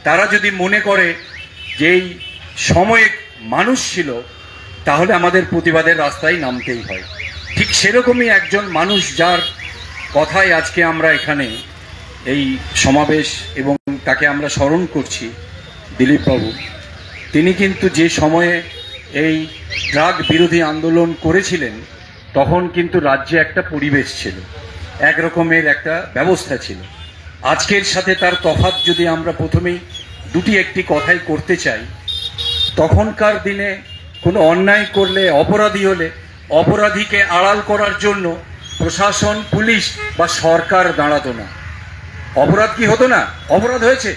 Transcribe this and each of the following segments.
তারা যদি মনে করে যে এই সময়ে মানুষ ছিল, তাহলে আমাদের প্রতিবাদের রাস্তায় নামতেই হয়। ঠিক সেরকমই একজন মানুষ, যার কথায় আজকে আমরা এখানে এই সমাবেশ এবং তাকে আমরা স্মরণ করছি, দিলীপ বাবু। তিনি কিন্তু যে সময়ে এই ড্রাগ বিরোধী আন্দোলন করেছিলেন, তখন কিন্তু রাজ্যে একটা পরিবেশ ছিল, একরকমের একটা ব্যবস্থা ছিল। আজকের সাথে তার তফাৎ যদি আমরা প্রথমেই একটি কথাই করতে চাই, তখনকার দিনে কোনো অন্যায় করলে, অপরাধী হলে, অপরাধীকে আড়াল করার জন্য প্রশাসন, পুলিশ বা সরকার দাঁড়াতো না। অপরাধ কি হতো না? অপরাধ হয়েছে,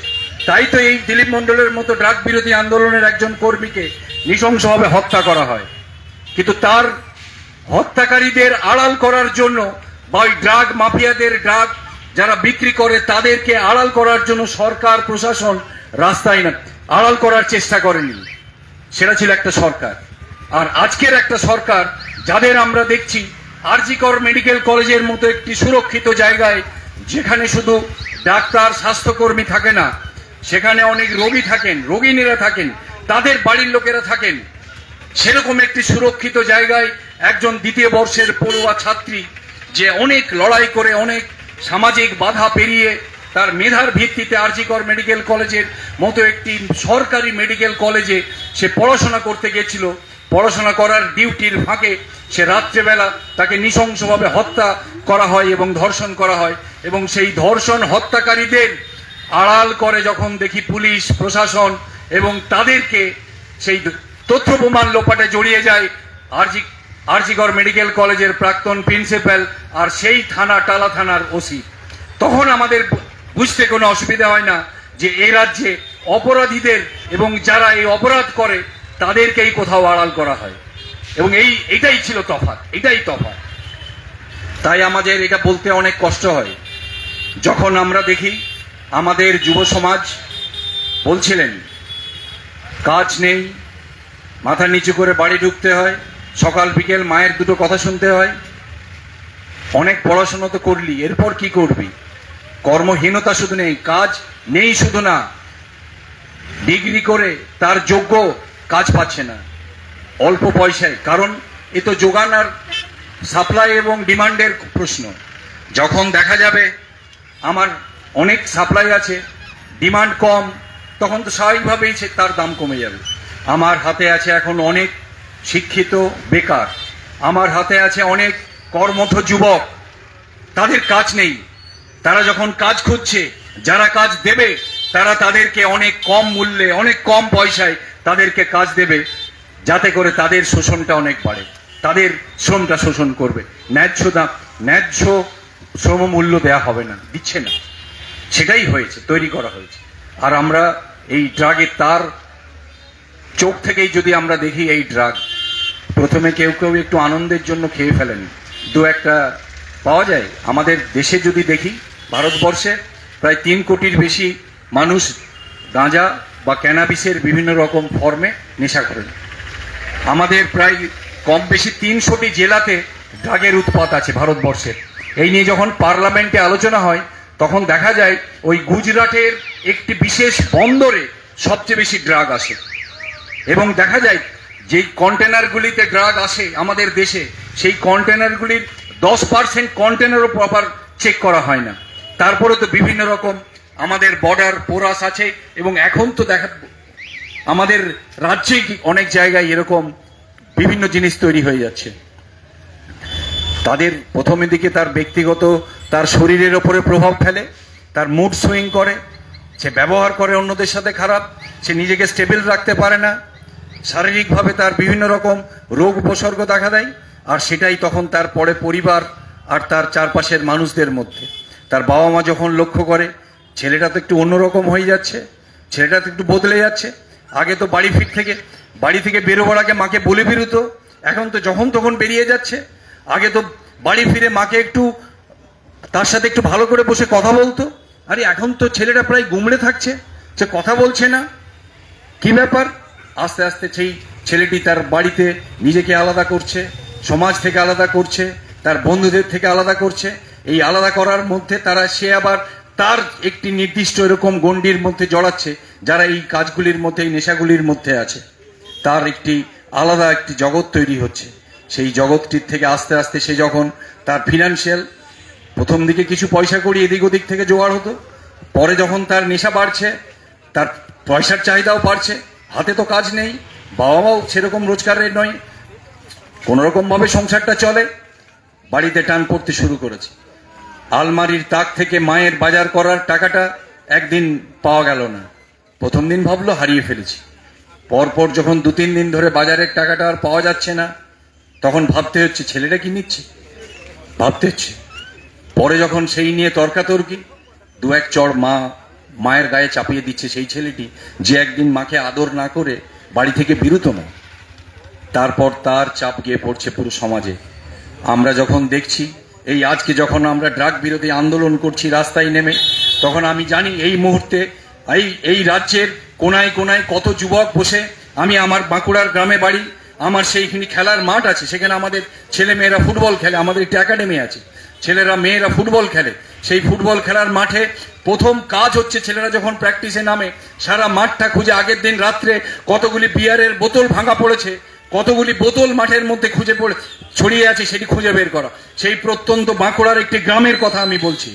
তাই তো এই দিলীপ মণ্ডলের মতো ড্রাগ বিরোধী আন্দোলনের একজন কর্মীকে নৃশংসভাবে হত্যা করা হয়। কিন্তু তার হত্যাকারীদের আড়াল করার জন্য বা ওই ড্রাগ মাফিয়াদের, ড্রাগ যারা বিক্রি করে তাদেরকে আড়াল করার জন্য সরকার, প্রশাসন রাস্তায় না আড়াল করার চেষ্টা করেনি। সেটা ছিল একটা সরকার। আর আজকের একটা সরকার, যাদের আমরা দেখছি আরজি কর মেডিকেল কলেজের মতো একটি সুরক্ষিত জায়গায়, যেখানে শুধু ডাক্তার, স্বাস্থ্যকর্মী থাকে না, সেখানে অনেক রোগী থাকেন, রোগিনীরা থাকেন, তাদের বাড়ির লোকেরা থাকেন। সেরকম একটি সুরক্ষিত জায়গায় একজন দ্বিতীয় বর্ষের পড়ুয়া ছাত্রী, যে অনেক লড়াই করে, অনেক সামাজিক বাধা পেরিয়ে তার মেধার ভিত্তিতে আরজি কর মেডিকেল কলেজের মতো একটি সরকারি মেডিকেল কলেজে সে পড়াশোনা করতে গেছিল। পড়াশোনা করার ডিউটির ফাঁকে সে রাত্রেবেলা তাকে নৃশংসভাবে হত্যা করা হয় এবং ধর্ষণ করা হয়। এবং সেই ধর্ষণ হত্যাকারীদের আড়াল করে যখন দেখি পুলিশ, প্রশাসন, এবং তাদেরকে সেই তথ্য প্রমাণ লোপাটে জড়িয়ে যায় আরজি কর মেডিকেল কলেজের প্রাক্তন প্রিন্সিপাল আর সেই থানা, টালা থানার ওসি, তখন আমাদের বুঝতে কোনো অসুবিধা হয় না যে এই রাজ্যে অপরাধীদের এবং যারা এই অপরাধ করে তাদেরকেই কোথাও আড়াল করা হয়। এবং এইটাই ছিল তফাৎ, এটাই তফাৎ। তাই আমাদের এটা বলতে অনেক কষ্ট হয় যখন আমরা দেখি আমাদের যুব সমাজ বলছিলেন কাজ নেই, মাথা নিচু করে বাড়ি ঢুকতে হয়, সকাল বিকেল মায়ের দুটো কথা শুনতে হয়। অনেক পড়াশোনা তো করলি, এরপর কি করবি? কর্মহীনতা শুধু নেই, কাজ নেই শুধু না, ডিগ্রি করে তার যোগ্য কাজ পাচ্ছে না, অল্প পয়সায়। কারণ এ তো যোগান আর সাপ্লাই এবং ডিমান্ডের প্রশ্ন। যখন দেখা যাবে আমার অনেক সাপ্লাই আছে, ডিমান্ড কম, তখন তো স্বাভাবিকভাবেই তার দাম কমে যাবে। আমার হাতে আছে এখন অনেক শিক্ষিত বেকার, আমার হাতে আছে অনেক কর্মঠ যুবক, তাদের কাজ নেই। তারা যখন কাজ খুঁজছে, যারা কাজ দেবে তারা তাদেরকে অনেক কম মূল্যে, অনেক কম পয়সায় তাদেরকে কাজ দেবে, যাতে করে তাদের শোষণটা অনেক বাড়ে, তাদের শ্রমটা শোষণ করবে। ন্যায্য শ্রম মূল্য দেয়া হবে না, দিচ্ছে না, সেটাই হয়েছে, তৈরি করা হয়েছে। আর আমরা এই ড্রাগের তার চোখ থেকেই যদি আমরা দেখি, এই ড্রাগ প্রথমে কেউ কেউ একটু আনন্দের জন্য খেয়ে ফেলেন, দু একটা পাওয়া যায়। আমাদের দেশে যদি দেখি, ভারতবর্ষে প্রায় 3 কোটির বেশি মানুষ গাঁজা বা ক্যানাবিসের বিভিন্ন রকম ফর্মে নেশা করেন। আমাদের প্রায় কম বেশি 300টি জেলাতে ড্রাগের উৎপাত আছে ভারতবর্ষের। এই নিয়ে যখন পার্লামেন্টে আলোচনা হয়, তখন দেখা যায় ওই গুজরাটের একটি বিশেষ বন্দরে সবচেয়ে বেশি ড্রাগ আসে। এবং দেখা যায় যেই কন্টেনারগুলিতে ড্রাগ আসে আমাদের দেশে, সেই কন্টেনারগুলির 10% কন্টেনারও প্রপার চেক করা হয় না। তারপরে তো বিভিন্ন রকম আমাদের বর্ডার পোরাস আছে, এবং এখন তো দেখা আমাদের রাজ্যে অনেক জায়গায় এরকম বিভিন্ন জিনিস তৈরি হয়ে যাচ্ছে। তাদের প্রথমের দিকে তার ব্যক্তিগত, তার শরীরের ওপরে প্রভাব ফেলে, তার মুড সুইং করে, সে ব্যবহার করে অন্যদের সাথে খারাপ, সে নিজেকে স্টেবল রাখতে পারে না, শারীরিকভাবে তার বিভিন্ন রকম রোগ উপসর্গ দেখা দেয়। আর সেটাই তখন তার পরে পরিবার আর তার চারপাশের মানুষদের মধ্যে, তার বাবা মা যখন লক্ষ্য করে ছেলেটা তো একটু অন্যরকম হয়ে যাচ্ছে, ছেলেটা তো একটু বদলে যাচ্ছে। আগে তো বাড়ি থেকে বেরোবার আগে মাকে বলে বেরোতো, এখন তো যখন তখন বেরিয়ে যাচ্ছে। আগে তো বাড়ি ফিরে মাকে একটু, তার সাথে একটু ভালো করে বসে কথা বলতো, আরে এখন তো ছেলেটা প্রায় গুমড়ে থাকছে, সে কথা বলছে না, কি ব্যাপার? আস্তে আস্তে সেই ছেলেটি তার বাড়িতে নিজেকে আলাদা করছে, সমাজ থেকে আলাদা করছে, তার বন্ধুদের থেকে আলাদা করছে। এই আলাদা করার মধ্যে সে আবার তার একটি নির্দিষ্ট এরকম গণ্ডির মধ্যে জড়াচ্ছে, যারা এই কাজগুলির মধ্যে, এই নেশাগুলির মধ্যে আছে। তার একটি আলাদা একটি জগৎ তৈরি হচ্ছে। সেই জগৎটির থেকে আস্তে আস্তে সে যখন তার ফিনান্সিয়াল, প্রথম দিকে কিছু পয়সা করি এদিক ওদিক থেকে জোগাড় হতো, পরে যখন তার নেশা বাড়ছে, তার পয়সার চাহিদাও বাড়ছে, হাতে তো কাজ নেই, বাবা মাও সেরকম রোজগারের নয়, কোনোরকমভাবে সংসারটা চলে, বাড়িতে টান পড়তে শুরু করেছে। আলমারির তাক থেকে মায়ের বাজার করার টাকাটা একদিন পাওয়া গেল না, প্রথম দিন ভাবলো হারিয়ে ফেলেছি, পরপর যখন 2-3 দিন ধরে বাজারের টাকাটা আর পাওয়া যাচ্ছে না, তখন ভাবতে হচ্ছে ছেলেটা কি নিচ্ছে, ভাবতে হচ্ছে। পরে যখন সেই নিয়ে তর্কাতর্কি, 2-1 চড় মায়ের গায়ে চাপিয়ে দিচ্ছে সেই ছেলেটি, যে একদিন মাকে আদর না করে বাড়ি থেকে বিরত না। তারপর তার চাপ গিয়ে পড়ছে পুরো সমাজে। আমরা যখন দেখছি, এই আজকে যখন আমরা ড্রাগ বিরোধী আন্দোলন করছি রাস্তায় নেমে, তখন আমি জানি এই মুহূর্তে এই রাজ্যের কোনায় কোনায় কত যুবক বসে, আমি আমার বাঁকুড়ার গ্রামে বাড়ি, আমার সেইখানে খেলার মাঠ আছে, সেখানে আমাদের ছেলে মেয়েরা ফুটবল খেলে, আমাদের একটি একাডেমি আছে, ছেলেরা মেয়েরা ফুটবল খেলে। সেই ফুটবল খেলার মাঠে প্রথম কাজ হচ্ছে, ছেলেরা যখন প্র্যাকটিসে নামে, সারা মাঠটা খুঁজে, আগের দিন রাত্রে কতগুলি বিয়ারের বোতল ভাঙা পড়েছে, কতগুলি বোতল মাঠের মধ্যে খুঁজে পড়ে ছড়িয়ে আছে, সেটি খুঁজে বের করা। সেই প্রত্যন্ত বাঁকুড়ার একটি গ্রামের কথা আমি বলছি।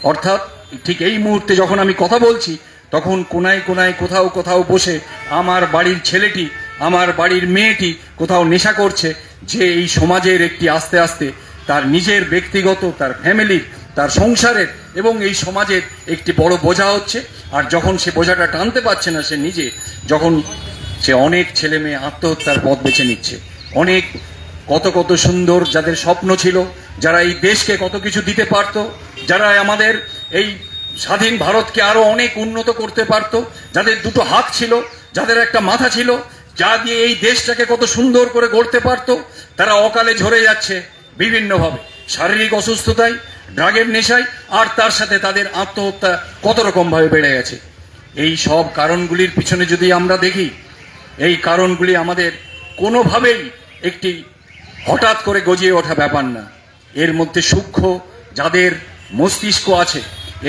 অর্থাৎ ঠিক এই মুহূর্তে যখন আমি কথা বলছি, তখন কোনায় কোনায় কোথাও কোথাও বসে আমার বাড়ির ছেলেটি, আমার বাড়ির মেয়েটি কোথাও নেশা করছে, যে এই সমাজের একটি আস্তে আস্তে তার নিজের ব্যক্তিগত, তার ফ্যামিলির, তার সংসারের এবং এই সমাজের একটি বড় বোঝা হচ্ছে। আর যখন সে বোঝাটা টানতে পারছে না সে নিজে, যখন সে অনেক ছেলে মেয়ে আত্মহত্যার পথ বেছে নিচ্ছে, অনেক কত কত সুন্দর যাদের স্বপ্ন ছিল, যারা এই দেশকে কত কিছু দিতে পারত, যারা আমাদের এই স্বাধীন ভারতকে আরো অনেক উন্নত করতে পারত, যাদের দুটো হাত ছিল, যাদের একটা মাথা ছিল, যা দিয়ে এই দেশটাকে কত সুন্দর করে গড়তে পারত, তারা অকালে ঝরে যাচ্ছে বিভিন্নভাবে, শারীরিক অসুস্থতায়, ড্রাগের নেশায়, আর তার সাথে তাদের আত্মহত্যা কত রকম ভাবে বেড়ে গেছে। এই সব কারণগুলির পিছনে যদি আমরা দেখি, এই কারণগুলি আমাদের কোনোভাবেই একটি হঠাৎ করে গজিয়ে ওঠা ব্যাপার না। এর মধ্যে সূক্ষ্ম যাদের মস্তিষ্ক আছে,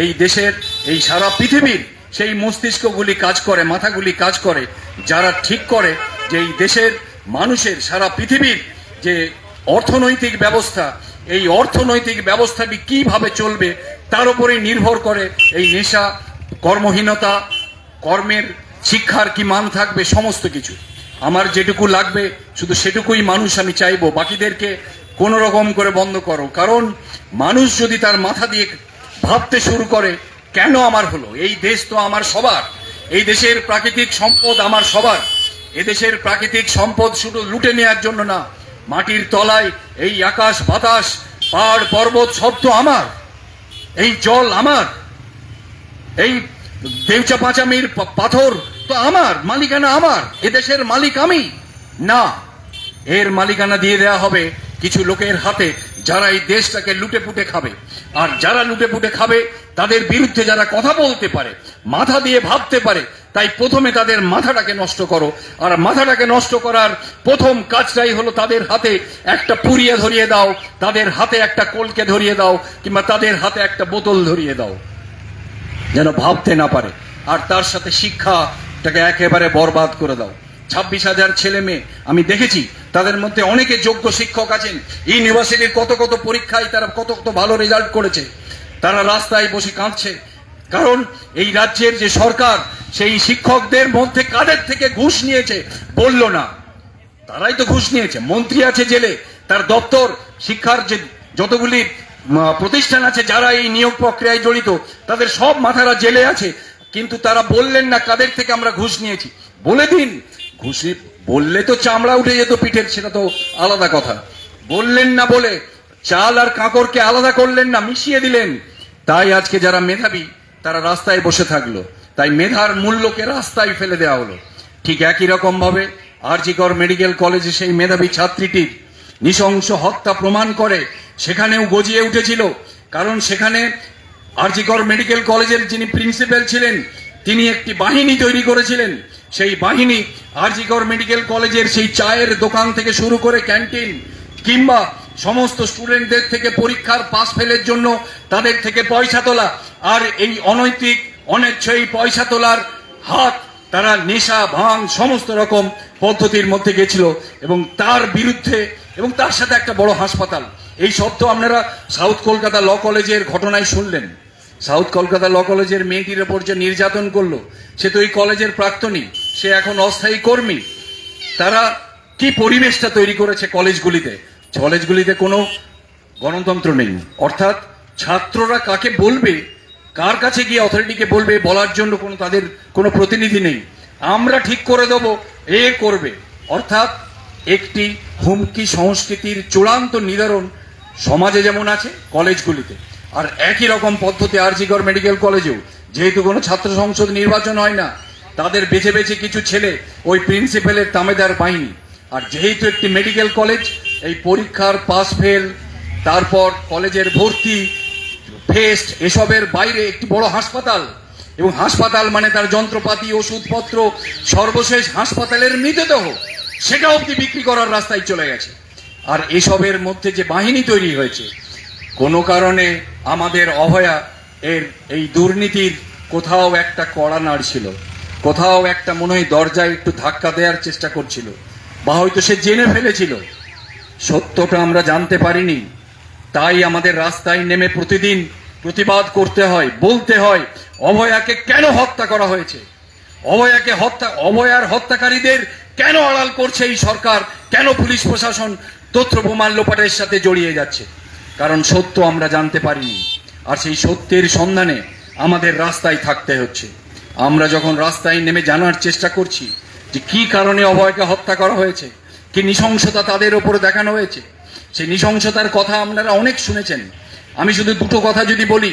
এই দেশের, এই সারা পৃথিবীর সেই মস্তিষ্কগুলি কাজ করে, মাথাগুলি কাজ করে, যারা ঠিক করে যে এই দেশের মানুষের, সারা পৃথিবীর যে অর্থনৈতিক ব্যবস্থা, এই অর্থনৈতিক ব্যবস্থাটি কিভাবে চলবে তার উপরেই নির্ভর করে এই নেশা, কর্মহীনতা, কর্মের শিক্ষার কি মান থাকবে, সমস্ত কিছু। আমার যেটুকু লাগবে শুধু সেটুকুই মানুষ আমি চাইবো, বাকিদেরকে কোনো রকম করে বন্ধ করো। কারণ মানুষ যদি তার মাথা দিয়ে ভাবতে শুরু করে, কেন আমার হলো, এই দেশ তো আমার সবার, এই দেশের প্রাকৃতিক সম্পদ আমার সবার, এদেশের প্রাকৃতিক সম্পদ শুধু লুটে নেওয়ার জন্য না, মাটির তলায় এই আকাশ বাতাস পাহাড় পর্বত সব তো আমার, এই জল আমার, এই দেউচা পাঁচামির পাথর তো আমার, মালিকানা আমার, এদেশের মালিক আমি না, এর মালিকানা দিয়ে দেওয়া হবে কিছু লোকের হাতে, যারা এই দেশটাকে লুটে পুটে খাবে। আর যারা লুটে পুটে খাবে তাদের বিরুদ্ধে যারা কথা বলতে পারে, মাথা দিয়ে ভাবতে পারে, তাই প্রথমে তাদের মাথাটাকে নষ্ট করো। আর মাথাটাকে নষ্ট করার প্রথম কাজটাই হলো তাদের হাতে একটা পুড়িয়ে ধরিয়ে দাও, তাদের হাতে একটা কলকে ধরিয়ে দাও, কিংবা তাদের হাতে একটা বোতল ধরিয়ে দাও, যেন ভাবতে না পারে। আর তার সাথে শিক্ষাটাকে একেবারে বরবাদ করে দাও। 26,000 ছেলে মেয়ে আমি দেখেছি, তাদের মধ্যে অনেকে যোগ্য শিক্ষক আছেন, ইউনিভার্সিটির কত কত পরীক্ষায় তারা কত কত ভালো রেজাল্ট করেছে, তারা রাস্তায় বসে কাঁদছে। কারণ এই রাজ্যের যে সরকার, সেই শিক্ষকদের মধ্যে কাদের থেকে ঘুষ নিয়েছে বলল না, তারাই তো ঘুষ নিয়েছে। মন্ত্রী আছে জেলে, তার দপ্তর, শিক্ষার যে যতগুলি প্রতিষ্ঠান আছে যারা এই নিয়োগ প্রক্রিয়ায় জড়িত, তাদের সব মাথারা জেলে আছে, কিন্তু তারা বললেন না কাদের থেকে আমরা ঘুষ নিয়েছি। বলে দিন, ঘুষি বললে তো চামড়া উঠে যেত পিঠের, সেটা তো আলাদা কথা। বললেন না বলে চাল আর কাঁকরকে আলাদা করলেন না, মিশিয়ে দিলেন। তাই আজকে যারা মেধাবী তারা রাস্তায় বসে থাকলো, তাই মেধার মূল্যকে রাস্তায় ফেলে দেওয়া হলো। ঠিক একই রকম ভাবে আর.জি. কর মেডিকেল কলেজে সেই মেধাবী ছাত্রীটির নৃশংস হত্যা প্রমাণ করে সেখানেও গজিয়ে উঠেছিল। কারণ সেখানে আর.জি. কর মেডিকেল কলেজের যিনি প্রিন্সিপাল ছিলেন, তিনি একটি বাহিনী তৈরি করেছিলেন। সেই বাহিনী আর.জি. কর মেডিকেল কলেজের সেই চায়ের দোকান থেকে শুরু করে ক্যান্টিন, কিংবা সমস্ত স্টুডেন্টদের থেকে পরীক্ষার পাস ফেলের জন্য তাদের থেকে পয়সা তোলা, আর এই অনৈতিক অনিচ্ছয়ী পয়সা তোলার হাত তারা নেশা ভাঙ সমস্ত রকম পদ্ধতির মধ্যে গেছিল, এবং তার বিরুদ্ধে এবং তার সাথে একটা বড় হাসপাতাল। এই সব তো আপনারা সাউথ কলকাতা ল কলেজের ঘটনায় শুনলেন। সাউথ কলকাতা ল কলেজের মেয়েটির ওপর যে নির্যাতন করলো, সে তো এই কলেজের প্রাক্তনী, সে এখন অস্থায়ী কর্মী। তারা কি পরিবেশটা তৈরি করেছে কলেজগুলিতে। কলেজগুলিতে কোনো গণতন্ত্র নেই, অর্থাৎ ছাত্ররা কাকে বলবে, কার কাছে গিয়ে অথরিটিকে বলবে, বলার জন্য তাদের কোনো প্রতিনিধি নেই। আমরা ঠিক করে দেব, এ করবে। অর্থাৎ একটি হুমকি সংস্কৃতির চূড়ান্ত নিদারণ সমাজে যেমন আছে কলেজগুলিতে, আর একই রকম পদ্ধতি আরজিকর মেডিকেল কলেজেও। যেহেতু কোনো ছাত্র সংসদ নির্বাচন হয় না, তাদের বেছে বেছে কিছু ছেলে ওই প্রিন্সিপালের তামেদার বাহিনী। আর যেহেতু একটি মেডিকেল কলেজ, এই পরীক্ষার পাস ফেল, তারপর কলেজের ভর্তি, ফেস্ট, এসবের বাইরে একটি বড় হাসপাতাল, এবং হাসপাতাল মানে তার যন্ত্রপাতি, ওষুধপত্র, সর্বশেষ হাসপাতালের মৃতদেহ, সেটা অবধি বিক্রি করার রাস্তায় চলে গেছে। আর এসবের মধ্যে যে বাহিনী তৈরি হয়েছে, কোনো কারণে আমাদের অভয়া এর এই দুর্নীতির কোথাও একটা কড়া নাড়ছিল, কোথাও একটা মনে হয় দরজায় একটু ধাক্কা দেওয়ার চেষ্টা করছিল, বা হয়তো সে জেনে ফেলেছিল। সত্যটা আমরা জানতে পারিনি, তাই আমাদের রাস্তায় নেমে প্রতিদিন প্রতিবাদ করতে হয়, বলতে হয় অভয়াকে কেন হত্যা করা হয়েছে, অভয়ার হত্যাকারীদের কেন আড়াল করছে এই সরকার, কেন পুলিশ প্রশাসন তথ্য প্রমাণ লোপাটের সাথে জড়িয়ে যাচ্ছে। কারণ সত্য আমরা জানতে পারিনি, আর সেই সত্যের সন্ধানে আমাদের রাস্তায় থাকতে হচ্ছে। আমরা যখন রাস্তায় নেমে জানার চেষ্টা করছি যে কি কারণে অভয়কে হত্যা করা হয়েছে, কি নৃশংসতা তাদের ওপরে দেখানো হয়েছে, সেই নৃশংসতার কথা আপনারা অনেক শুনেছেন। আমি শুধু দুটো কথা যদি বলি,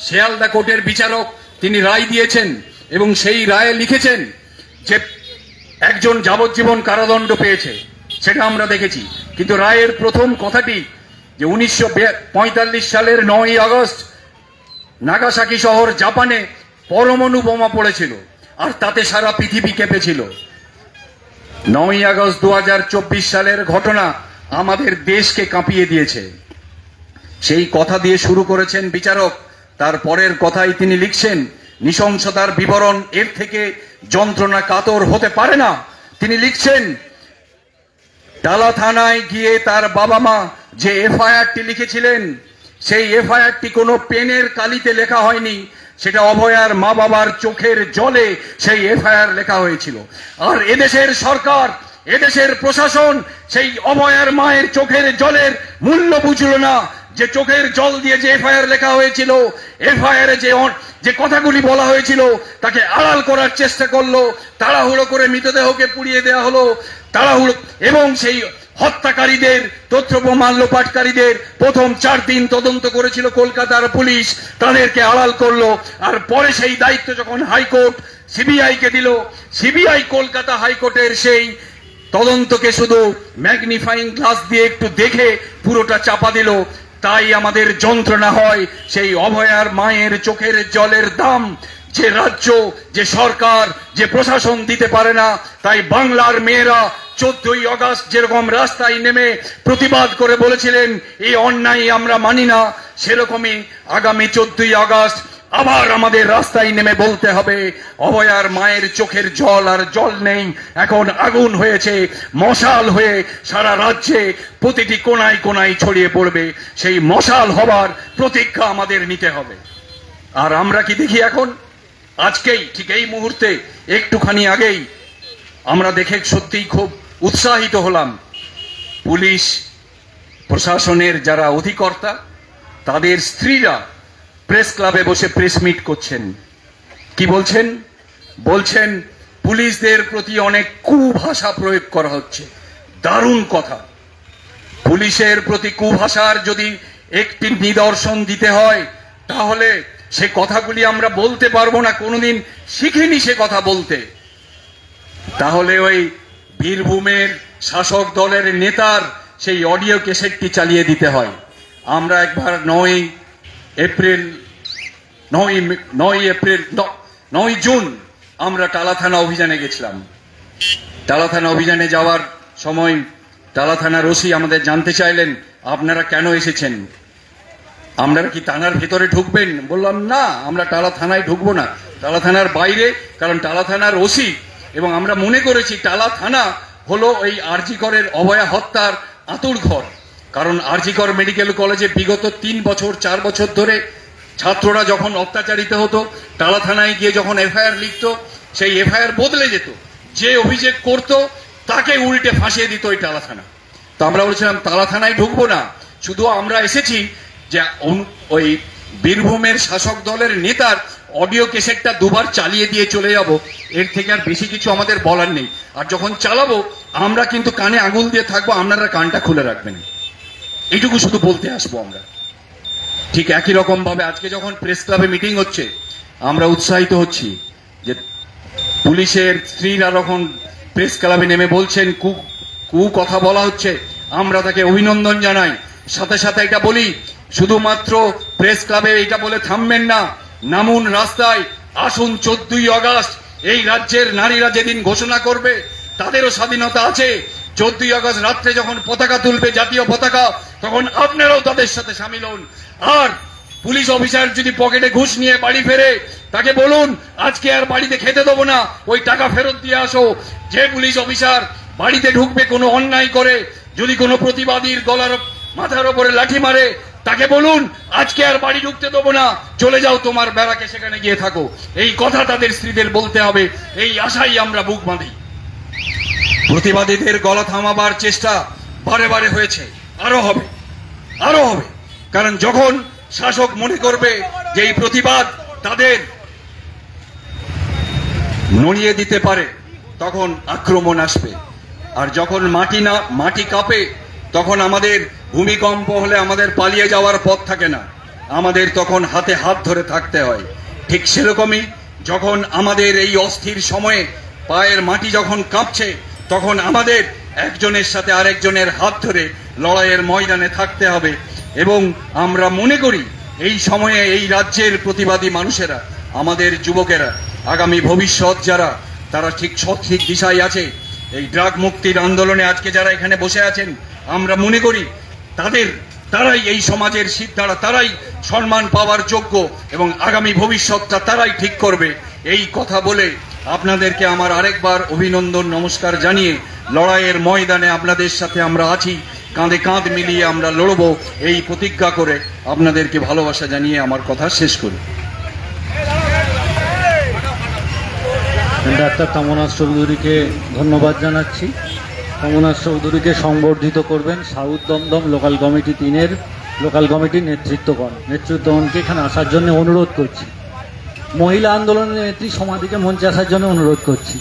শিয়ালদা কোর্টের বিচারক তিনি রায় দিয়েছেন, এবং সেই রায়ে লিখেছেন যে একজন যাবজ্জীবন কারাদণ্ড পেয়েছে, সেটা আমরা দেখেছি। কিন্তু রায়ের প্রথম কথাটি যে 1945 সালের 9ই আগস্ট নাগাসাকি শহর জাপানে পরমাণু বোমা পড়েছিল, আর তাতে সারা পৃথিবী কেঁপেছিল। 9ই আগস্ট 2024 সালের ঘটনা আমাদের দেশকে কাঁপিয়ে দিয়েছে। সেই কথা দিয়ে শুরু করেছেন বিচারক, তার পরের কথাই তিনি লিখছেন নৃশংসতার বিবরণ এর থেকে যন্ত্রণা কাতর হতে পারে না। তিনি লিখছেন, টালা থানায় গিয়ে তার বাবা মা যে এফআইআরটি লিখেছিলেন, সেই এফআইআরটি কোনো পেনের কালিতে লেখা হয়নি, সেটা অভয়ার মা বাবার চোখের জলে সেই এফআইআর লেখা হয়েছিল। আর এদেশের সরকার, এদেশের প্রশাসন সেই অভয়ার মায়ের চোখের জলের মূল্য বুঝল না। যে চোখের জল দিয়ে যে এফআইআর লেখা হয়েছিল, এফআইআরে যে কথাগুলি বলা হয়েছিল, তাকে আড়াল করার চেষ্টা করলো, তাড়াহুড়ো করে মৃতদেহকে পুড়িয়ে দেওয়া হলো, তাড়াহুড়ো, এবং সেই হত্যাকারীদের, তথ্য প্রমাণ লোপাটকারীদের প্রথম 4 দিন তদন্ত করেছিল কলকাতার পুলিশ, তাদেরকে আড়াল করলো। আর পরে সেই দায়িত্ব যখন হাইকোর্ট সিবিআই কে দিল, সিবিআই কলকাতা হাইকোর্টের সেই তদন্তকে শুধু ম্যাগনিফাইং গ্লাস দিয়ে একটু দেখে পুরোটা চাপা দিল। তাই আমাদের যন্ত্রণা হয় সেই অভয়ার মায়ের চোখের জলের দাম যে রাজ্য, যে সরকার, যে প্রশাসন দিতে পারে না। তাই বাংলার মেয়েরা 14ই আগস্ট যেরকম রাস্তায় নেমে প্রতিবাদ করে বলেছিলেন এই অন্যায় আমরা মানি না, সেরকমই আগামী 14ই আগস্ট আবার আমাদের রাস্তায় নেমে বলতে হবে অভয়ার মায়ের চোখের জল আর জল নেই, এখন আগুন হয়েছে, মশাল হয়ে সারা রাজ্যে প্রতিটি কোনায় কোনায় ছড়িয়ে পড়বে। সেই মশাল হবার প্রতিজ্ঞা আমাদের নিতে হবে। আর আমরা কি দেখি এখন, আজকেই ঠিক এই মুহূর্তে একটুখানি আগেই আমরা দেখে সত্যিই খুব উৎসাহিত হলাম। পুলিশ প্রশাসনের যারা অধিকর্তা, তাদের স্ত্রীরা প্রেস ক্লাবে বসে প্রেস মিট করছেন। কি বলছেন? বলছেন পুলিশদের প্রতি অনেক কুভাষা প্রয়োগ করা হচ্ছে। দারুণ কথা। পুলিশের প্রতি কুভাষার যদি একটি নিদর্শন দিতে হয়, তাহলে সে কথাগুলি আমরা বলতে পারবো না, কোনোদিন শিখিনি সে কথা বলতে। তাহলে ওই বীরভূমের শাসক দলের নেতার সেই অডিও ক্যাসেটটি চালিয়ে দিতে হয়। আমরা একবার 9 জুন আমরা টালা থানা অভিযানে গেছিলাম। টালা থানা অভিযানে যাওয়ার সময় টালা থানার ওসি আমাদের জানতে চাইলেন আপনারা কেন এসেছেন, আপনারা কি থানার ভেতরে ঢুকবেন? বললাম না, আমরা টালা থানায় ঢুকবো না, টালা থানার বাইরে, কারণ টালা থানার ওসি এবং আমরা মনে করেছি টালা থানা হলো এই আরজি করের অভয়া হত্যার আঁতুড় ঘর। কারণ আরজি কর মেডিকেল কলেজে বিগত 3 বছর 4 বছর ধরে ছাত্ররা যখন অত্যাচারিত হতো, টালা থানায় গিয়ে যখন এফআইআর লিখত, সেই এফআইআর বদলে যেত, যে অভিযোগ করত তাকে উল্টে ফাঁসিয়ে দিত ওই টালা থানা। তো আমরা বলেছিলাম টালা থানায় ঢুকবো না, শুধু আমরা এসেছি যে ওই বীরভূমের শাসক দলের নেতার অডিও ক্যাসেটটা 2বার চালিয়ে দিয়ে চলে যাব, এর থেকে আর বেশি কিছু আমাদের বলার নেই। আর যখন চালাবো আমরা কিন্তু কানে আঙুল দিয়ে থাকবো, আপনারা কানটা খুলে রাখবেন, এইটুকু শুধু বলতে আসবো আমরা। ঠিক একই রকম ভাবে আজকে যখন প্রেস ক্লাবে মিটিং হচ্ছে, আমরা উৎসাহিত হচ্ছি যে পুলিশের স্ত্রীরা যখন প্রেস ক্লাবে নেমে বলছেন, কু কথা বলা হচ্ছে, আমরা তাকে অভিনন্দন জানাই। সাথে সাথে এটা বলি, শুধুমাত্র প্রেস ক্লাবে এটা বলে থামবেন না, নামুন রাস্তায়, আসুন 14ই আগস্ট এই রাজ্যের নারীরা যেদিন ঘোষণা করবে তাদেরও স্বাধীনতা আছে। 14ই আগস্ট রাত্রে যখন পতাকা তুলবে, জাতীয় পতাকা, তখন আপনারাও তাদের সাথে সামিল হন। আর পুলিশ অফিসার যদি পকেটে ঘুষ নিয়ে বাড়ি ফেরে, তাকে বলুন আজকে আর বাড়িতে খেতে দেবো না, ওই টাকা ফেরত দিয়ে আসো। যে পুলিশ অফিসার বাড়িতে ঢুকবে কোনো অন্যায় করে, যদি কোনো প্রতিবাদীর গলার মাথার ওপরে লাঠি মারে, তাকে বলুন আজকে আর বাড়ি ঢুকতে দেবো না, চলে যাও তোমার ব্যারাকে, সেখানে গিয়ে থাকো। এই কথা তাদের স্ত্রীদের বলতে হবে, এই আশাই আমরা বুক বাঁধি। প্রতিবাদীদের গলা থামাবার চেষ্টা বারে বারে হয়েছে, আরো হবে, আরো হবে। কারণ যখন শাসক মনে করবে যে এই প্রতিবাদ তাদের নড়িয়ে দিতে পারে, তখন আক্রমণ আসবে। আর যখন মাটি কাঁপে, তখন আমাদের ভূমিকম্প হলে আমাদের পালিয়ে যাওয়ার পথ থাকে না, আমাদের তখন হাতে হাত ধরে থাকতে হয়। ঠিক সেরকমই যখন আমাদের এই অস্থির সময়ে পায়ের মাটি যখন কাঁপছে, তখন আমাদের একজনের সাথে আরেকজনের হাত ধরে লড়াইয়ের ময়দানে থাকতে হবে। এবং আমরা মনে করি এই সময়ে এই রাজ্যের প্রতিবাদী মানুষেরা, আমাদের যুবকেরা, আগামী ভবিষ্যৎ যারা, তারা ঠিক সঠিক দিশায় আছে। এই ড্রাগ মুক্তির আন্দোলনে আজকে যারা এখানে বসে আছেন, আমরা মনে করি তারাই এই সমাজের সিদ্ধারা, তারাই সম্মান পাওয়ার যোগ্য এবং আগামী ভবিষ্যৎটা তারাই ঠিক করবে। এই কথা বলে আপনাদেরকে আমার আরেকবার অভিনন্দন, নমস্কার জানিয়ে লড়াইয়ের ময়দানে আপনাদের সাথে আমরা আছি, কাঁধে কাঁধ মিলিয়ে আমরা লড়ব, এই প্রতিজ্ঞা করে আপনাদেরকে ভালোবাসা জানিয়ে আমার কথা শেষ করি। ডাক্তার তমনাথ চৌধুরীকে ধন্যবাদ জানাচ্ছি। তমনাথ চৌধুরীকে সংবর্ধিত করবেন সাউথ দমদম লোকাল কমিটি 3-এর লোকাল কমিটির নেতৃত্বগণকে এখানে আসার জন্য অনুরোধ করছি। মহিলা আন্দোলনের নেত্রী সমাধিকে মঞ্চে আসার জন্য অনুরোধ করছি।